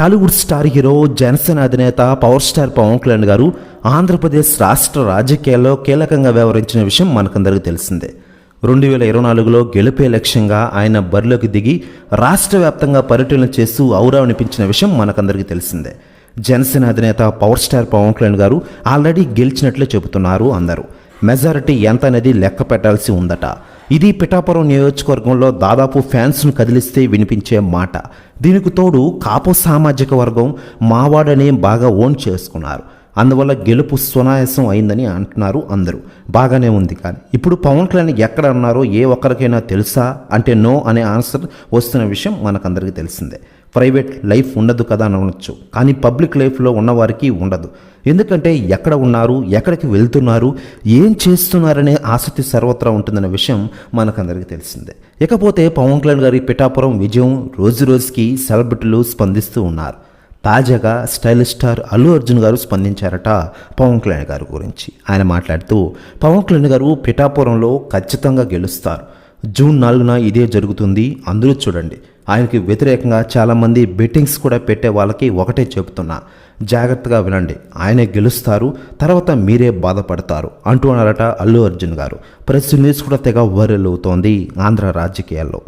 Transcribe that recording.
Tollywood star hero Janasena అధినేత power star Pawan Kalyan గారు ఆంధ్రప్రదేశ్ రాష్ట్ర రాజకీయాల్లో కీలకంగా వ్యవహరించిన విషయం మనకందరికీ తెలిసిందే. 2024లో గెలుపే లక్ష్యంగా ఆయన బరిలోకి దిగి రాష్ట్ర వ్యాప్తంగా పర్యటన చేస్తూ ఔరావనిపించిన విషయం మనకందరికీ తెలిసిందే. జనసేన అధినేత పవర్ స్టార్ పవన్ కళ్యాణ్ గారు ఆల్రెడీ గెలిచినట్లే చెబుతున్నారు అందరూ. మెజారిటీ ఎంత అనేది లెక్క పెట్టాల్సి ఉందట. ఇది పిఠాపురం నియోజకవర్గంలో దాదాపు ఫ్యాన్స్ను కదిలిస్తే వినిపించే మాట. దీనికి తోడు కాపు సామాజిక వర్గం మావాడనే బాగా ఓన్ చేసుకున్నారు. అందువల్ల గెలుపు సునాయాసం అయిందని అంటున్నారు అందరూ. బాగానే ఉంది, కానీ ఇప్పుడు పవన్ కళ్యాణ్ ఎక్కడ అన్నారో ఏ ఒక్కరికైనా తెలుసా అంటే నో అనే ఆన్సర్ వస్తున్న విషయం మనకందరికీ తెలిసిందే. ప్రైవేట్ లైఫ్ ఉండదు కదా అని అనవచ్చు, కానీ పబ్లిక్ లైఫ్లో ఉన్నవారికి ఉండదు. ఎందుకంటే ఎక్కడ ఉన్నారు, ఎక్కడికి వెళ్తున్నారు, ఏం చేస్తున్నారనే ఆసక్తి సర్వత్రా ఉంటుందనే విషయం మనకందరికీ తెలిసిందే. ఇకపోతే పవన్ కళ్యాణ్ గారి పిఠాపురం విజయం రోజు రోజుకి సెలబ్రిటీలు స్పందిస్తూ ఉన్నారు. తాజాగా స్టైలిష్ స్టార్ అల్లు అర్జున్ గారు స్పందించారట పవన్ కళ్యాణ్ గారి గురించి. ఆయన మాట్లాడుతూ పవన్ కళ్యాణ్ గారు పిఠాపురంలో ఖచ్చితంగా గెలుస్తారు. జూన్ 4న ఇదే జరుగుతుంది, అందరూ చూడండి. ఆయనకి వ్యతిరేకంగా చాలామంది బెట్టింగ్స్ కూడా పెట్టే వాళ్ళకి ఒకటే చెబుతున్నా, జాగ్రత్తగా వినండి, ఆయనే గెలుస్తారు, తర్వాత మీరే బాధపడతారు అంటూ అన్నారట అల్లు అర్జున్ గారు. ప్రెస్ న్యూస్ కూడా తెగ వైరల్ అవుతోంది ఆంధ్ర రాజకీయాల్లో.